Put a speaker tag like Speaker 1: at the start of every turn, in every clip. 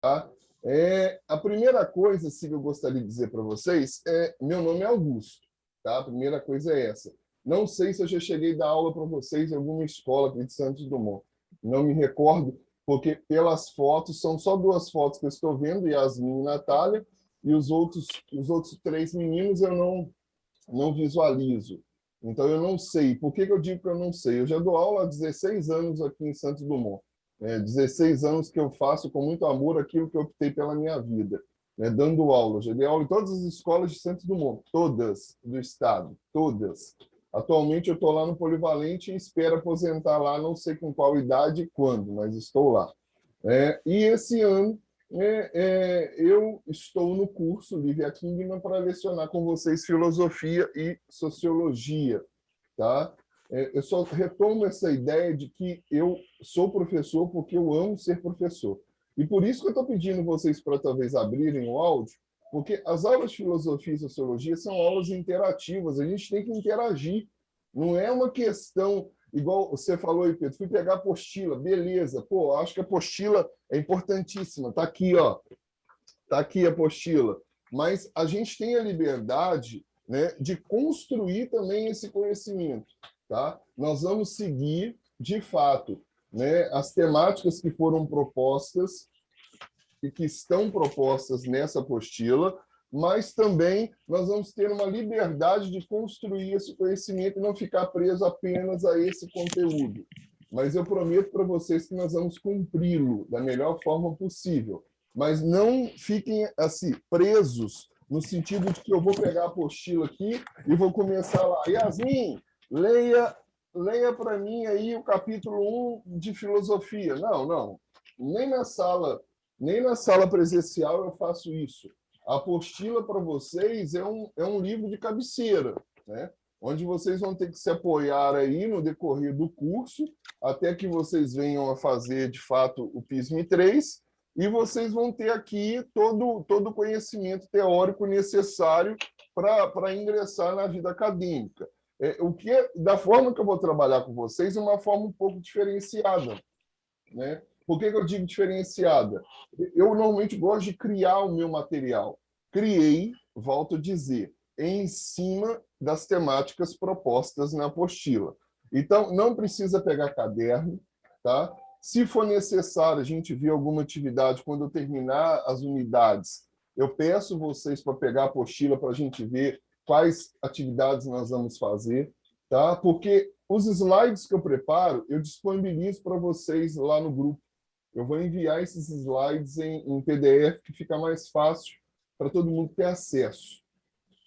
Speaker 1: tá? A primeira coisa assim, que eu gostaria de dizer para vocês meu nome é Augusto. Tá? A primeira coisa é essa. Não sei se eu já cheguei a dar aula para vocês em alguma escola aqui de Santos Dumont. Não me recordo, porque pelas fotos, são só duas fotos que eu estou vendo, Yasmin e Natália, e os outros três meninos eu não visualizo. Então, eu não sei. Por que eu digo que eu não sei? Eu já dou aula há 16 anos aqui em Santos Dumont. 16 anos que eu faço com muito amor aquilo que eu optei pela minha vida, dando aula. Já dei aula em todas as escolas de Santos Dumont, todas do estado, todas. Atualmente, eu estou lá no Polivalente e espero aposentar lá, não sei com qual idade e quando, mas estou lá. E esse ano, eu estou no curso Livia Kingman para lecionar com vocês filosofia e sociologia. Tá? Eu só retomo essa ideia de que eu sou professor porque eu amo ser professor. E por isso que eu estou pedindo vocês para talvez abrirem o áudio, porque as aulas de filosofia e sociologia são aulas interativas, a gente tem que interagir. Não é uma questão, igual você falou aí, Pedro, fui pegar a apostila, beleza, pô, acho que a apostila é importantíssima, está aqui, ó, está aqui a apostila. Mas a gente tem a liberdade, de construir também esse conhecimento. Tá? Nós vamos seguir, de fato, as temáticas que foram propostas e que estão propostas nessa apostila, mas também nós vamos ter uma liberdade de construir esse conhecimento e não ficar preso apenas a esse conteúdo. Mas eu prometo para vocês que nós vamos cumpri-lo da melhor forma possível. Mas não fiquem assim presos no sentido de que eu vou pegar a apostila aqui e vou começar lá. Yasmin, leia para mim aí o capítulo 1 de filosofia. Não. Nem na sala presencial eu faço isso. A apostila para vocês é um livro de cabeceira, onde vocês vão ter que se apoiar aí no decorrer do curso, até que vocês venham a fazer, de fato, o PISM 3, e vocês vão ter aqui todo o conhecimento teórico necessário para ingressar na vida acadêmica. Da forma que eu vou trabalhar com vocês, é uma forma um pouco diferenciada. Por que eu digo diferenciada? Eu normalmente gosto de criar o meu material. Criei, volto a dizer, em cima das temáticas propostas na apostila. Então, não precisa pegar caderno, tá? Se for necessário a gente ver alguma atividade, quando eu terminar as unidades, eu peço vocês para pegar a apostila para a gente ver quais atividades nós vamos fazer, tá? Porque os slides que eu preparo, eu disponibilizo para vocês lá no grupo. Eu vou enviar esses slides em PDF, que fica mais fácil para todo mundo ter acesso.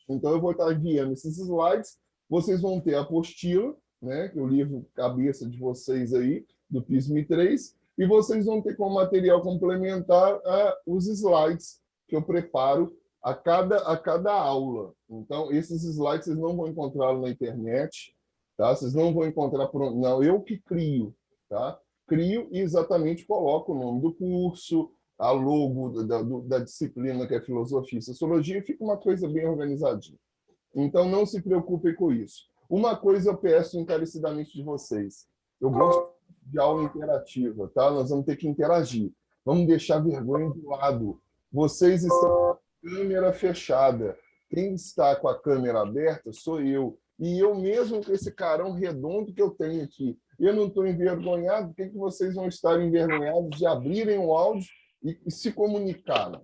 Speaker 1: Então, eu vou estar enviando esses slides, vocês vão ter a apostila, que é o livro cabeça de vocês aí, do PISM 3, e vocês vão ter como material complementar os slides que eu preparo a cada aula. Então, esses slides vocês não vão encontrar na internet, tá? Vocês não vão encontrar... Não, eu que crio, tá? Crio e exatamente coloco o nome do curso, a logo da disciplina que é filosofia e sociologia, e fica uma coisa bem organizadinha. Então, não se preocupem com isso. Uma coisa eu peço encarecidamente de vocês. Eu gosto de aula interativa, tá? Nós vamos ter que interagir. Vamos deixar a vergonha de lado. Vocês estão com a câmera fechada. Quem está com a câmera aberta sou eu. E eu mesmo com esse carão redondo que eu tenho aqui. Eu não estou envergonhado. Por que vocês vão estar envergonhados de abrirem o áudio e se comunicarem?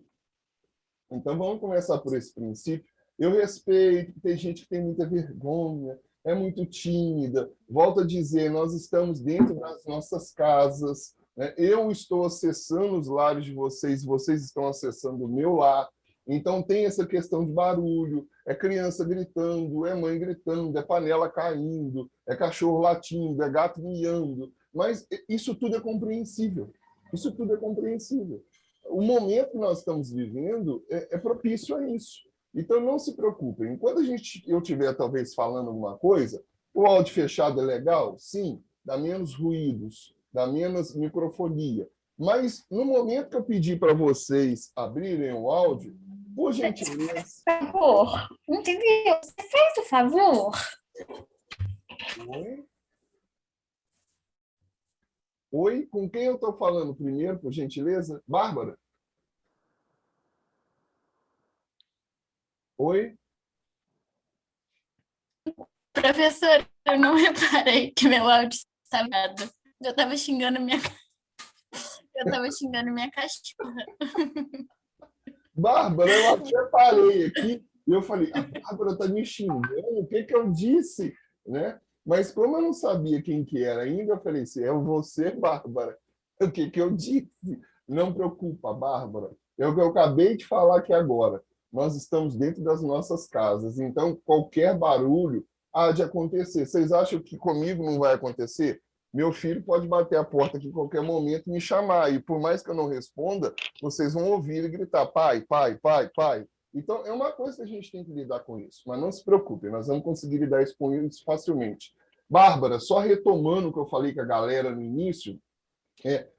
Speaker 1: Então, vamos começar por esse princípio. Eu respeito, tem gente que tem muita vergonha, é muito tímida. Volto a dizer, nós estamos dentro das nossas casas, eu estou acessando os lares de vocês, vocês estão acessando o meu lar. Então, tem essa questão de barulho, é criança gritando, é mãe gritando, é panela caindo, é cachorro latindo, é gato miando. Mas isso tudo é compreensível. Isso tudo é compreensível. O momento que nós estamos vivendo é propício a isso. Então, não se preocupem. Enquanto eu estiver, talvez, falando alguma coisa, o áudio fechado é legal? Sim, dá menos ruídos, dá menos microfonia. Mas, no momento que eu pedir para vocês abrirem o áudio, por gentileza...
Speaker 2: Por favor, entendeu? Você faz o favor?
Speaker 1: Oi? Oi? Com quem eu estou falando primeiro, por gentileza? Bárbara? Oi?
Speaker 2: Professor, eu não reparei que meu áudio estava errado. Eu tava xingando minha cachorra.
Speaker 1: Bárbara, eu até parei aqui e eu falei, a Bárbara está me xingando, o que que eu disse? Né? Mas como eu não sabia quem que era ainda, eu falei assim, é você, Bárbara. O que que eu disse? Não preocupa, Bárbara. É o que eu acabei de falar aqui agora. Nós estamos dentro das nossas casas, então qualquer barulho há de acontecer. Vocês acham que comigo não vai acontecer? Meu filho pode bater a porta aqui em qualquer momento e me chamar, e por mais que eu não responda, vocês vão ouvir e gritar, pai, pai, pai, pai. Então, é uma coisa que a gente tem que lidar com isso. Mas não se preocupem, nós vamos conseguir lidar com isso facilmente. Bárbara, só retomando o que eu falei com a galera no início,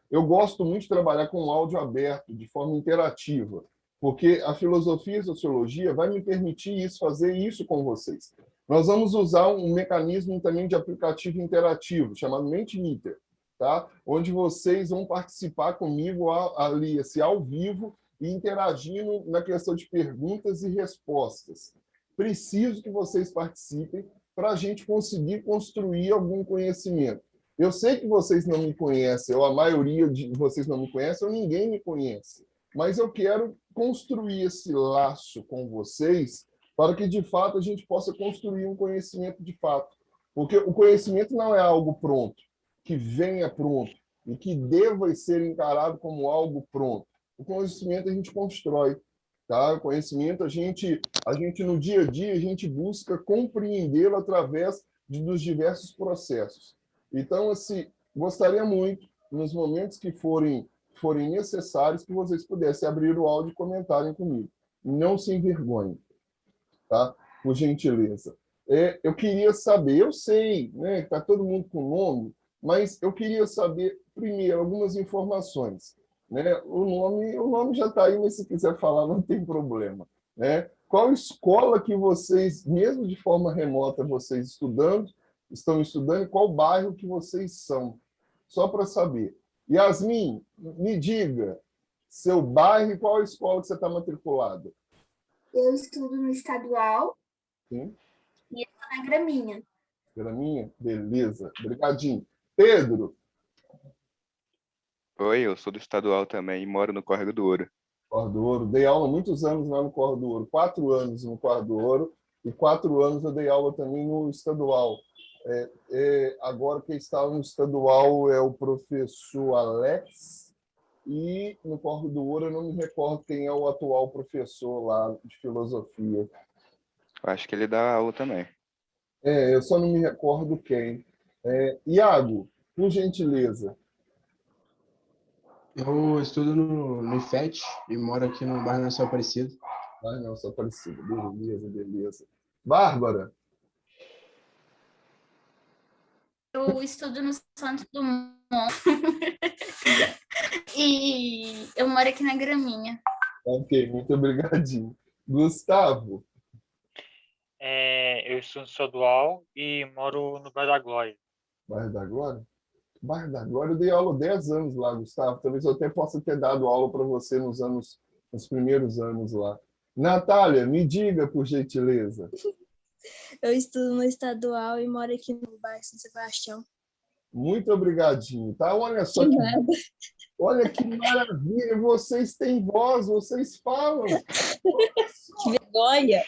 Speaker 1: eu gosto muito de trabalhar com áudio aberto, de forma interativa, porque a filosofia e a sociologia vai me permitir isso, fazer isso com vocês. Nós vamos usar um mecanismo também de aplicativo interativo, chamado Mentimeter, tá? Onde vocês vão participar comigo ali, assim, ao vivo, e interagindo na questão de perguntas e respostas. Preciso que vocês participem para a gente conseguir construir algum conhecimento. Eu sei que vocês não me conhecem, ou a maioria de vocês não me conhece, ou ninguém me conhece, mas eu quero construir esse laço com vocês para que, de fato, a gente possa construir um conhecimento de fato. Porque o conhecimento não é algo pronto, que venha pronto, e que deva ser encarado como algo pronto. O conhecimento a gente constrói. Tá? O conhecimento, a gente no dia a dia, a gente busca compreendê-lo através dos diversos processos. Então, assim, gostaria muito, nos momentos que forem necessários, que vocês pudessem abrir o áudio e comentarem comigo. Não se envergonhem, tá? Por gentileza. Eu queria saber, eu sei, né, que está todo mundo com nome, mas eu queria saber, primeiro, algumas informações. Né? O nome já está aí, mas se quiser falar, não tem problema. Né? Qual escola que vocês, mesmo de forma remota, vocês estão estudando, e qual bairro que vocês são? Só para saber. Yasmin, me diga, seu bairro e qual escola que você está matriculada?
Speaker 3: Eu estudo no estadual.
Speaker 1: Sim.
Speaker 3: E eu estou na Graminha.
Speaker 1: Graminha? Beleza. Obrigadinho. Pedro?
Speaker 4: Oi, eu sou do estadual também e moro no Córrego do Ouro.
Speaker 1: Córrego do Ouro. Dei aula muitos anos lá no Córrego do Ouro. 4 anos no Córrego do Ouro e 4 anos eu dei aula também no estadual. Agora quem está no estadual é o professor Alex e no Córrego do Ouro eu não me recordo quem é o atual professor lá de filosofia.
Speaker 4: Eu acho que ele dá aula também.
Speaker 1: Eu só não me recordo quem. Iago, por gentileza.
Speaker 5: Eu estudo no IFET e moro aqui no bairro Nação Aparecido.
Speaker 1: Bairro Nação Aparecido, beleza, beleza. Bárbara?
Speaker 2: Eu estudo no Santos Dumont. E eu moro aqui na Graminha.
Speaker 1: Ok, muito obrigadinho. Gustavo?
Speaker 6: Eu estudo no estadual e moro no Bairro da Glória.
Speaker 1: Bairro da Glória? Bairro da Glória, eu dei aula 10 anos lá, Gustavo. Talvez eu até possa ter dado aula para você nos primeiros anos lá. Natália, me diga, por gentileza.
Speaker 7: Eu estudo no estadual e moro aqui no bairro São Sebastião.
Speaker 1: Muito obrigadinho, tá? Olha só olha que maravilha, vocês têm voz, vocês falam.
Speaker 7: Que vergonha!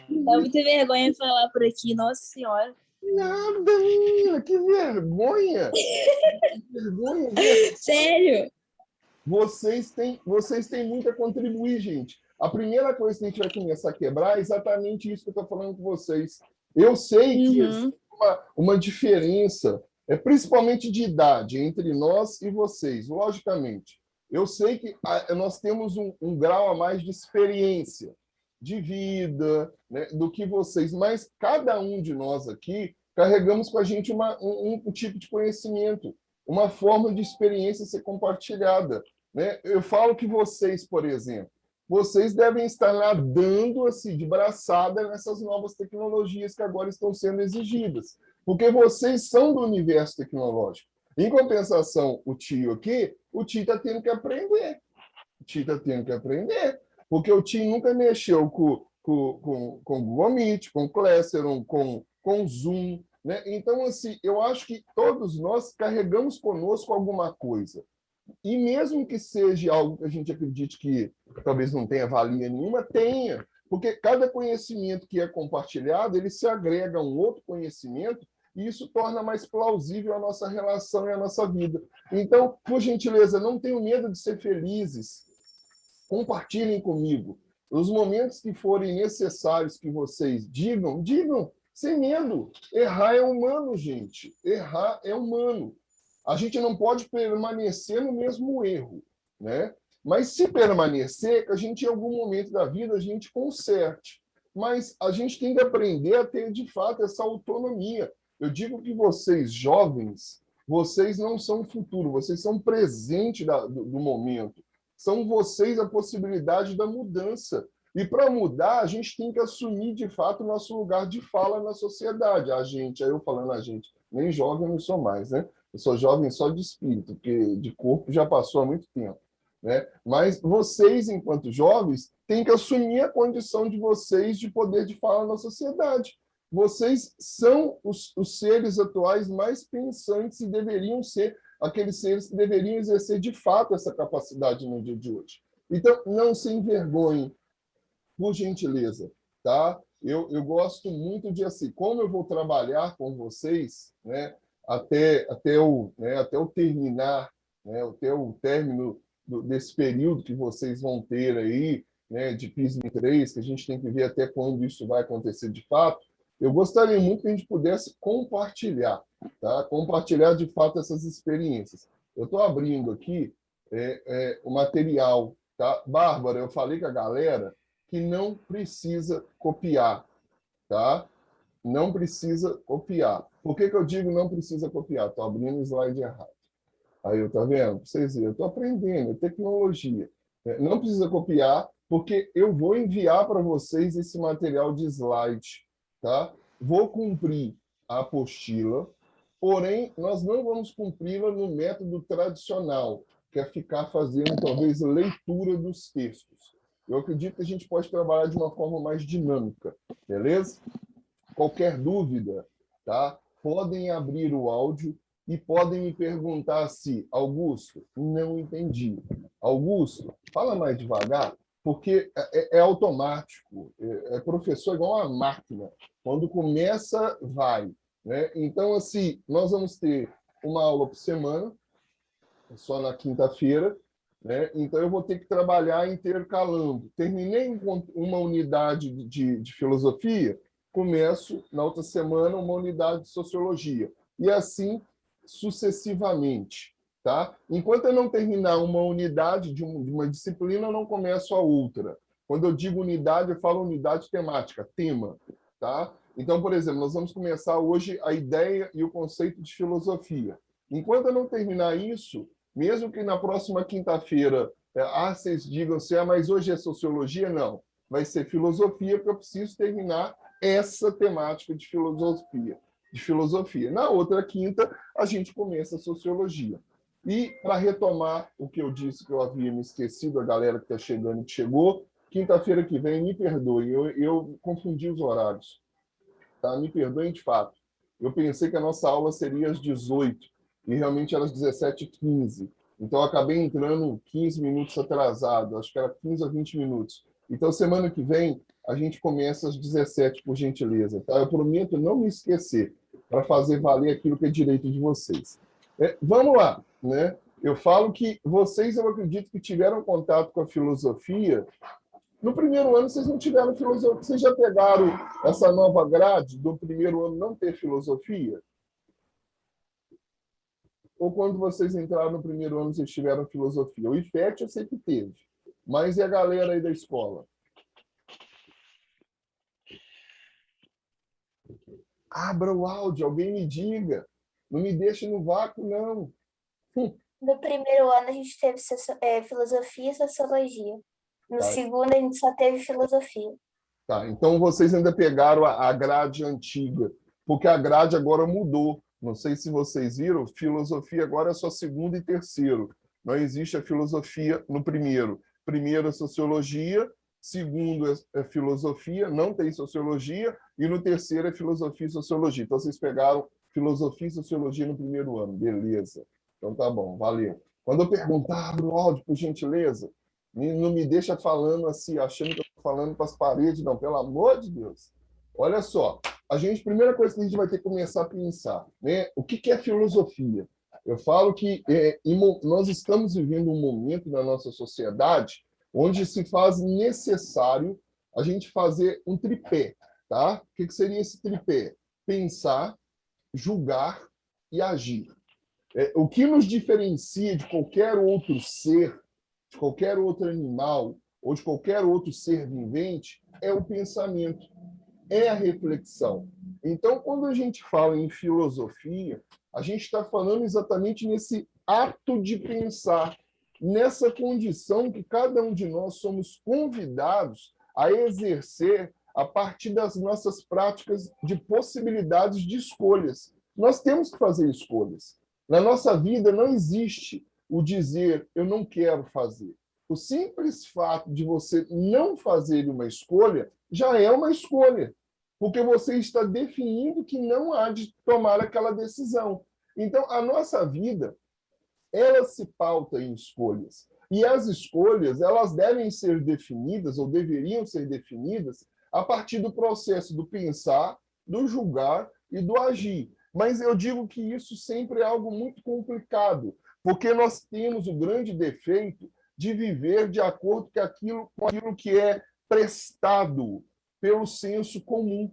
Speaker 7: Dá muita vergonha falar por aqui, nossa senhora.
Speaker 1: Nada, menina, que vergonha! Que vergonha!
Speaker 7: Sério?
Speaker 1: Vocês têm muito a contribuir, gente. A primeira coisa que a gente vai começar a quebrar é exatamente isso que eu estou falando com vocês. Eu sei que existe uma diferença, principalmente de idade, entre nós e vocês, logicamente. Eu sei que nós temos um grau a mais de experiência, de vida, né, do que vocês, mas cada um de nós aqui carregamos com a gente um tipo de conhecimento, uma forma de experiência ser compartilhada. Né? Eu falo que vocês, por exemplo, vocês devem estar nadando assim, de braçada nessas novas tecnologias que agora estão sendo exigidas, porque vocês são do universo tecnológico. Em compensação, o tio está tendo que aprender. O tio está tendo que aprender, porque o tio nunca mexeu com com o Google Meet, com o Classroom, com o Zoom, né? Então, assim, eu acho que todos nós carregamos conosco alguma coisa. E mesmo que seja algo que a gente acredite que talvez não tenha valia nenhuma, tenha. Porque cada conhecimento que é compartilhado, ele se agrega a um outro conhecimento e isso torna mais plausível a nossa relação e a nossa vida. Então, por gentileza, não tenham medo de ser felizes. Compartilhem comigo. Os momentos que forem necessários que vocês digam, digam, sem medo. Errar é humano, gente. Errar é humano. A gente não pode permanecer no mesmo erro, né? Mas se permanecer, a gente, em algum momento da vida, a gente conserte. Mas a gente tem que aprender a ter, de fato, essa autonomia. Eu digo que vocês, jovens, vocês não são o futuro, vocês são o presente do momento. São vocês a possibilidade da mudança. E para mudar, a gente tem que assumir, de fato, o nosso lugar de fala na sociedade. A gente, aí eu falando a gente, nem jovem eu não sou mais, né? Eu sou jovem só de espírito, porque de corpo já passou há muito tempo, né? Mas vocês, enquanto jovens, têm que assumir a condição de vocês de poder de fala na sociedade. Vocês são os seres atuais mais pensantes e deveriam ser aqueles seres que deveriam exercer de fato essa capacidade no dia de hoje. Então, não se envergonhem, por gentileza, tá? Eu gosto muito de, assim, como eu vou trabalhar com vocês, né, até o terminar, né, até o término desse período que vocês vão ter aí, né, de PISM 3, que a gente tem que ver até quando isso vai acontecer de fato. Eu gostaria muito que a gente pudesse compartilhar, tá? Compartilhar de fato essas experiências. Eu estou abrindo aqui o material, tá? Bárbara, eu falei com a galera que não precisa copiar, tá? Não precisa copiar. Por que eu digo não precisa copiar? Estou abrindo o slide errado. Aí, tá vendo? Vocês viram, eu estou aprendendo, é tecnologia. Não precisa copiar, porque eu vou enviar para vocês esse material de slide, tá? Vou cumprir a apostila, porém, nós não vamos cumpri-la no método tradicional, que é ficar fazendo, talvez, leitura dos textos. Eu acredito que a gente pode trabalhar de uma forma mais dinâmica, beleza? Qualquer dúvida, tá? Podem abrir o áudio e podem me perguntar se, Augusto, não entendi. Augusto, fala mais devagar, porque é automático. Professor igual uma máquina. Quando começa, vai, né? Então, assim, nós vamos ter uma aula por semana, só na quinta-feira, né? Então, eu vou ter que trabalhar intercalando. Terminei uma unidade de filosofia, começo, na outra semana, uma unidade de sociologia. E assim, sucessivamente. Tá? Enquanto eu não terminar uma unidade de uma disciplina, eu não começo a outra. Quando eu digo unidade, eu falo unidade temática, tema. Tá? Então, por exemplo, nós vamos começar hoje a ideia e o conceito de filosofia. Enquanto eu não terminar isso, mesmo que na próxima quinta-feira vocês digam assim, mas hoje é sociologia, não. Vai ser filosofia, porque eu preciso terminar essa temática de filosofia. Na outra quinta, a gente começa a sociologia. E, para retomar o que eu disse, que eu havia me esquecido, a galera que está chegando e que chegou, quinta-feira que vem, me perdoem, eu confundi os horários. Tá? Me perdoem de fato. Eu pensei que a nossa aula seria às 18 e realmente era às 17h15. Então, eu acabei entrando 15 minutos atrasado, acho que era 15 a 20 minutos. Então, semana que vem, a gente começa às 17, por gentileza. Tá? Eu prometo não me esquecer, para fazer valer aquilo que é direito de vocês. Vamos lá. Né? Eu falo que vocês, eu acredito que tiveram contato com a filosofia. No primeiro ano, vocês não tiveram filosofia. Vocês já pegaram essa nova grade do primeiro ano não ter filosofia? Ou quando vocês entraram no primeiro ano, vocês tiveram filosofia? O IFET eu sei que teve. Mas e a galera aí da escola? Abra o áudio, alguém me diga. Não me deixe no vácuo, não.
Speaker 3: No primeiro ano, a gente teve filosofia e sociologia. No segundo, a gente só teve filosofia.
Speaker 1: Tá, então vocês ainda pegaram a grade antiga, porque a grade agora mudou. Não sei se vocês viram, filosofia agora é só segundo e terceiro. Não existe a filosofia no primeiro. Primeiro a sociologia, segundo é filosofia, não tem sociologia, e no terceiro é filosofia e sociologia. Então, vocês pegaram filosofia e sociologia no primeiro ano. Beleza. Então, tá bom, valeu. Quando eu perguntar, abre o áudio, por gentileza. Não me deixa falando assim, achando que eu estou falando para as paredes, não. Pelo amor de Deus. Olha só, primeira coisa que a gente vai ter que começar a pensar, né? O que é filosofia? Eu falo que nós estamos vivendo um momento na nossa sociedade onde se faz necessário a gente fazer um tripé, tá? O que seria esse tripé? Pensar, julgar e agir. O que nos diferencia de qualquer outro ser, de qualquer outro animal ou de qualquer outro ser vivente é o pensamento, é a reflexão. Então, quando a gente fala em filosofia, a gente está falando exatamente nesse ato de pensar, nessa condição que cada um de nós somos convidados a exercer a partir das nossas práticas de possibilidades de escolhas. Nós temos que fazer escolhas. Na nossa vida não existe o dizer eu não quero fazer. O simples fato de você não fazer uma escolha já é uma escolha, porque você está definindo que não há de tomar aquela decisão. Então, a nossa vida, ela se pauta em escolhas. E as escolhas, elas devem ser definidas, ou deveriam ser definidas, a partir do processo do pensar, do julgar e do agir. Mas eu digo que isso sempre é algo muito complicado, porque nós temos o grande defeito de viver de acordo com aquilo que é prestado pelo senso comum.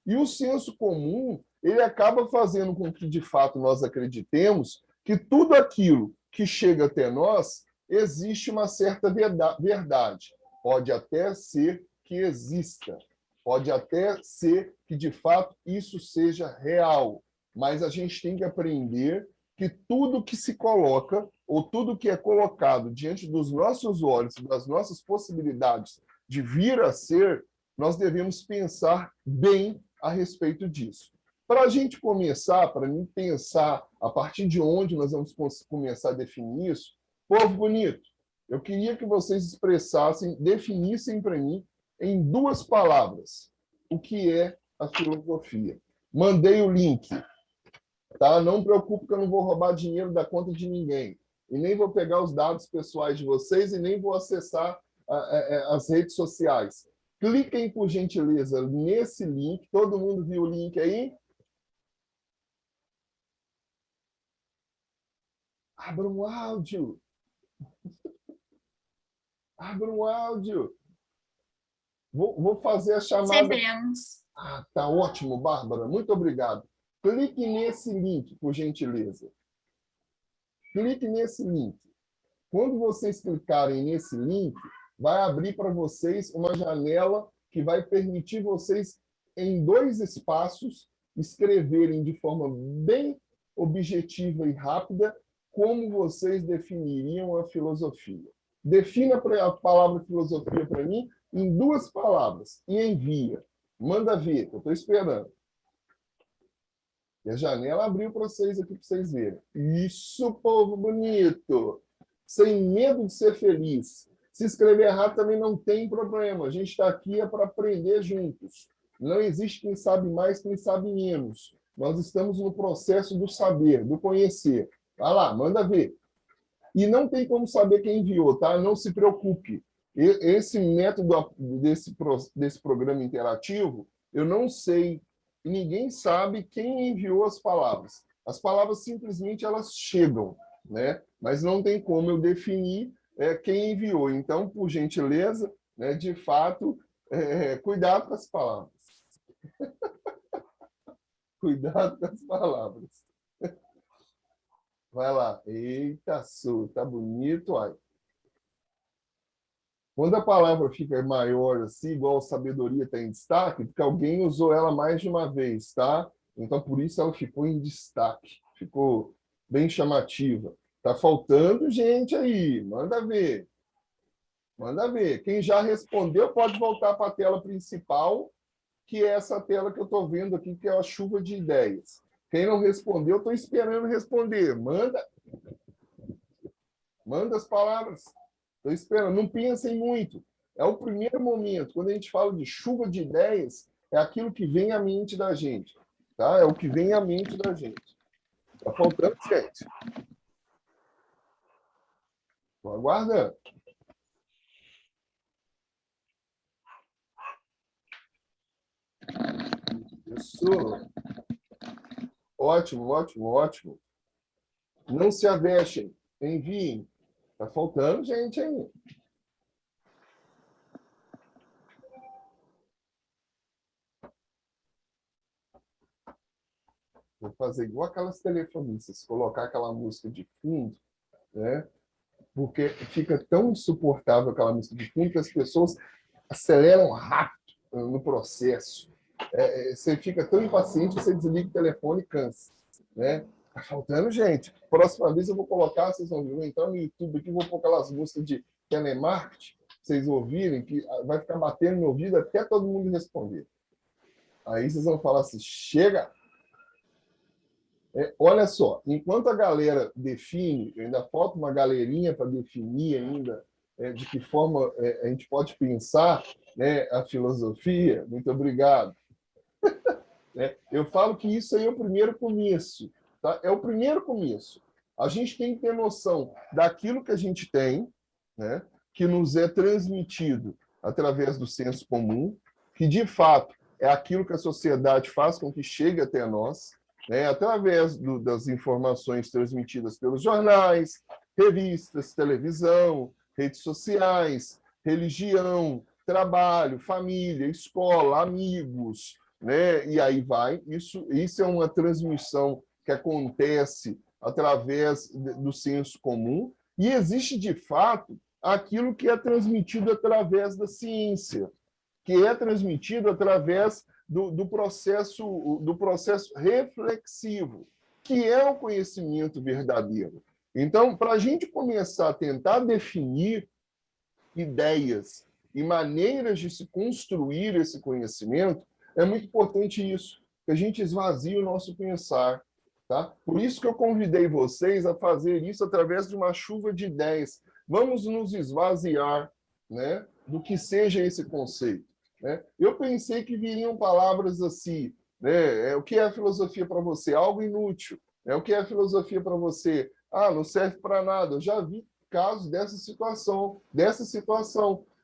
Speaker 1: E o senso comum, ele acaba fazendo com que, de fato, nós acreditemos que tudo aquilo que chega até nós existe uma certa verdade. Pode até ser que exista, pode até ser que, de fato, isso seja real, mas a gente tem que aprender que tudo que se coloca, ou tudo que é colocado diante dos nossos olhos, das nossas possibilidades de vir a ser, nós devemos pensar bem a respeito disso. Para a gente começar, para mim pensar a partir de onde nós vamos começar a definir isso, povo bonito, eu queria que vocês expressassem, definissem para mim em 2 palavras o que é a filosofia. Mandei o link, tá? Não preocupe que eu não vou roubar dinheiro da conta de ninguém e nem vou pegar os dados pessoais de vocês e nem vou acessar as redes sociais. Cliquem, por gentileza, nesse link. Todo mundo viu o link aí? Abra um áudio. Abra um áudio. Vou fazer a chamada.
Speaker 2: Recebemos.
Speaker 1: Tá ótimo, Bárbara. Muito obrigado. Clique nesse link, por gentileza. Clique nesse link. Quando vocês clicarem nesse link, vai abrir para vocês uma janela que vai permitir vocês, em 2 espaços, escreverem de forma bem objetiva e rápida como vocês definiriam a filosofia. Defina a palavra filosofia para mim em 2 palavras e envia. Manda ver, que eu estou esperando. E a janela abriu para vocês aqui, para vocês verem. Isso, povo bonito! Sem medo de ser feliz. Se escrever errado também não tem problema. A gente está aqui para aprender juntos. Não existe quem sabe mais, quem sabe menos. Nós estamos no processo do saber, do conhecer. Vai lá, manda ver. E não tem como saber quem enviou, tá? Não se preocupe. Esse método desse programa interativo, eu não sei. Ninguém sabe quem enviou as palavras. As palavras simplesmente elas chegam, né? Mas não tem como eu definir quem enviou. Então, por gentileza, né, de fato, cuidado com as palavras. Cuidado com as palavras. Vai lá. Eita, tá bonito. Ai. Quando a palavra fica maior, assim, igual a sabedoria está em destaque, porque alguém usou ela mais de uma vez, tá? Então, por isso ela ficou em destaque. Ficou bem chamativa. Tá faltando gente aí. Manda ver. Manda ver. Quem já respondeu pode voltar para a tela principal, que é essa tela que eu estou vendo aqui, que é a chuva de ideias. Quem não respondeu, estou esperando responder. Manda. Manda as palavras. Estou esperando. Não pensem muito. É o primeiro momento. Quando a gente fala de chuva de ideias, é aquilo que vem à mente da gente. Tá? É o que vem à mente da gente. Está faltando, gente. Estou aguardando. Isso. Ótimo, ótimo, ótimo. Não se avexem. Enviem. Está faltando gente aí. Vou fazer igual aquelas telefonistas, colocar aquela música de fundo, né? Porque fica tão insuportável aquela música de fundo que as pessoas aceleram rápido no processo. Você fica tão impaciente, você desliga o telefone e cansa. Né? Tá faltando gente. Próxima vez eu vou colocar, vocês vão ver, eu vou entrar no YouTube aqui, vou pôr aquelas músicas de telemarketing, vocês ouvirem, que vai ficar batendo no ouvido até todo mundo responder. Aí vocês vão falar assim, chega! Olha só, enquanto a galera define, ainda falta uma galerinha para definir ainda de que forma a gente pode pensar, né, a filosofia. Muito obrigado. Eu falo que isso aí é o primeiro começo. Tá? É o primeiro começo. A gente tem que ter noção daquilo que a gente tem, né, que nos é transmitido através do senso comum, que, de fato, é aquilo que a sociedade faz com que chegue até nós, né, através das informações transmitidas pelos jornais, revistas, televisão, redes sociais, religião, trabalho, família, escola, amigos, né? E aí vai. Isso é uma transmissão que acontece através do senso comum, e existe, de fato, aquilo que é transmitido através da ciência, que é transmitido através do processo reflexivo, que é o conhecimento verdadeiro. Então, para a gente começar a tentar definir ideias e maneiras de se construir esse conhecimento, é muito importante isso, que a gente esvazie o nosso pensar. Tá? Por isso que eu convidei vocês a fazer isso através de uma chuva de ideias. Vamos nos esvaziar, né, do que seja esse conceito. Né? Eu pensei que viriam palavras assim, né? O que é a filosofia para você? Algo inútil. O que é a filosofia para você? Não serve para nada. Eu já vi casos dessa situação,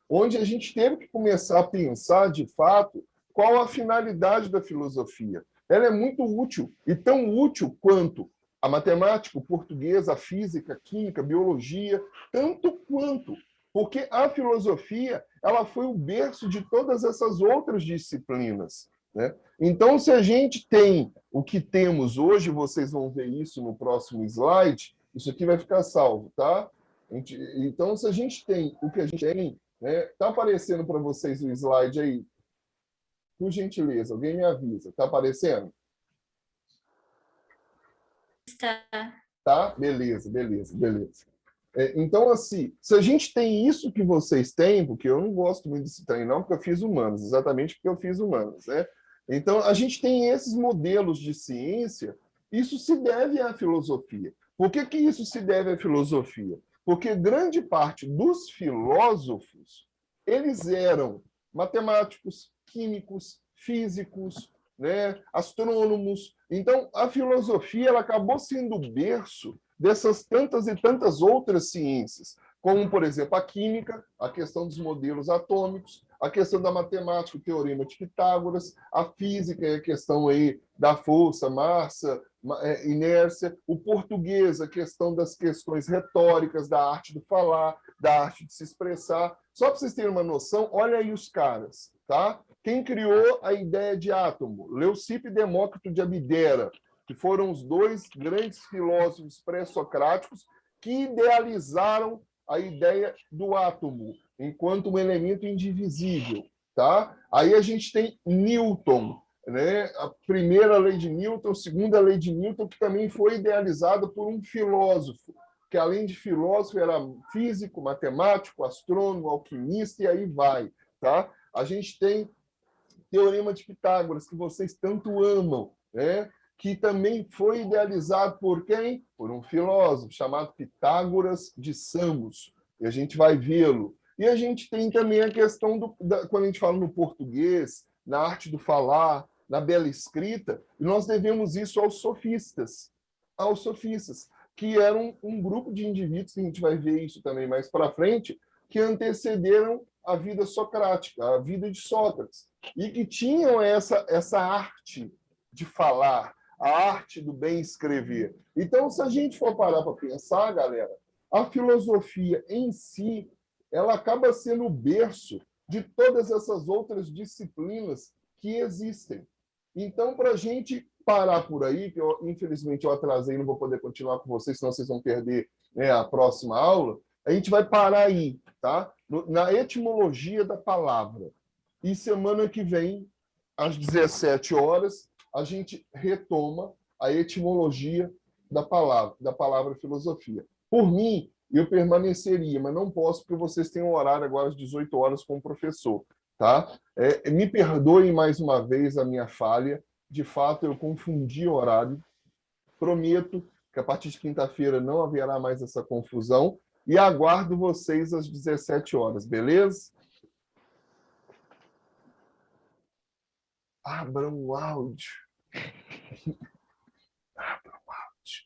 Speaker 1: onde a gente teve que começar a pensar, de fato, qual a finalidade da filosofia. Ela é muito útil, e tão útil quanto a matemática, o português, a física, a química, a biologia, tanto quanto, porque a filosofia ela foi o berço de todas essas outras disciplinas. Né? Então, se a gente tem o que temos hoje, vocês vão ver isso no próximo slide, isso aqui vai ficar salvo, tá? Então, se a gente tem o que a gente tem, né? Tá aparecendo para vocês o slide aí? Por gentileza, alguém me avisa. Está aparecendo?
Speaker 2: Está.
Speaker 1: Tá? Beleza. Então, assim, se a gente tem isso que vocês têm, porque eu não gosto muito desse trem, não, porque eu fiz humanos, exatamente porque eu fiz humanos, né? Então, a gente tem esses modelos de ciência, isso se deve à filosofia. Por que isso se deve à filosofia? Porque grande parte dos filósofos, eles eram matemáticos, químicos, físicos, né, astrônomos. Então, a filosofia ela acabou sendo o berço dessas tantas e tantas outras ciências, como, por exemplo, a química, a questão dos modelos atômicos, a questão da matemática, o teorema de Pitágoras, a física, a questão aí da força, massa, inércia, o português, a questão das questões retóricas, da arte do falar, da arte de se expressar. Só para vocês terem uma noção, olha aí os caras, tá? Quem criou a ideia de átomo? Leucipo e Demócrito de Abdera, que foram os dois grandes filósofos pré-socráticos que idealizaram a ideia do átomo enquanto um elemento indivisível. Tá? Aí a gente tem Newton, né? A primeira lei de Newton, a segunda lei de Newton, que também foi idealizada por um filósofo, que além de filósofo era físico, matemático, astrônomo, alquimista, e aí vai. Tá? A gente tem Teorema de Pitágoras, que vocês tanto amam, né? Que também foi idealizado por quem? Por um filósofo chamado Pitágoras de Samos. E a gente vai vê-lo. E a gente tem também a questão quando a gente fala no português, na arte do falar, na bela escrita, e nós devemos isso aos sofistas, que eram um grupo de indivíduos, que a gente vai ver isso também mais para frente, que antecederam a vida socrática, a vida de Sócrates, e que tinham essa arte de falar, a arte do bem escrever. Então, se a gente for parar para pensar, galera, a filosofia em si, ela acaba sendo o berço de todas essas outras disciplinas que existem. Então, para a gente parar por aí, que infelizmente eu atrasei, não vou poder continuar com vocês, senão vocês vão perder, né, a próxima aula, a gente vai parar aí, tá? Na etimologia da palavra. E semana que vem, às 17 horas, a gente retoma a etimologia da palavra filosofia. Por mim, eu permaneceria, mas não posso, porque vocês têm um horário agora às 18 horas com o professor. Tá? Me perdoem mais uma vez a minha falha. De fato, eu confundi o horário. Prometo que a partir de quinta-feira não haverá mais essa confusão. E aguardo vocês às 17 horas, beleza? Abram o áudio. Abram o áudio.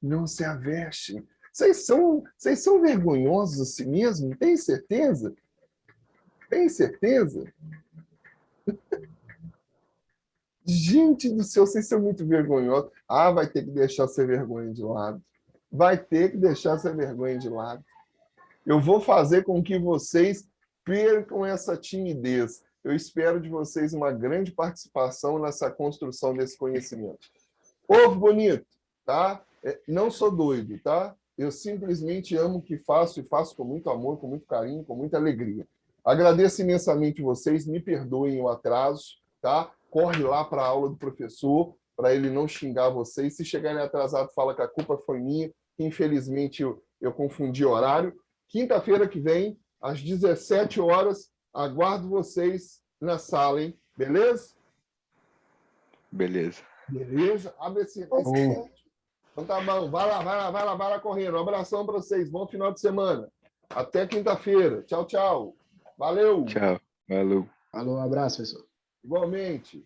Speaker 1: Não se avestem. Vocês são vergonhosos assim mesmo? Tem certeza? Tem certeza? Gente do céu, vocês são muito vergonhosos. Ah, vai ter que deixar essa vergonha de lado. Vai ter que deixar essa vergonha de lado. Eu vou fazer com que vocês percam essa timidez. Eu espero de vocês uma grande participação nessa construção desse conhecimento. Povo bonito, tá? Não sou doido, tá? Eu simplesmente amo o que faço e faço com muito amor, com muito carinho, com muita alegria. Agradeço imensamente vocês, me perdoem o atraso, tá? Corre lá para a aula do professor, para ele não xingar vocês. Se chegarem atrasado, fala que a culpa foi minha, que infelizmente eu confundi horário. Quinta-feira que vem, às 17 horas, aguardo vocês na sala, hein? Beleza?
Speaker 4: Beleza.
Speaker 1: Beleza? Abre esse... Então tá bom, vai lá correndo. Um abração para vocês, bom final de semana. Até quinta-feira. Tchau, tchau. Valeu.
Speaker 4: Tchau. Falou.
Speaker 5: Falou, um abraço, pessoal.
Speaker 1: Igualmente.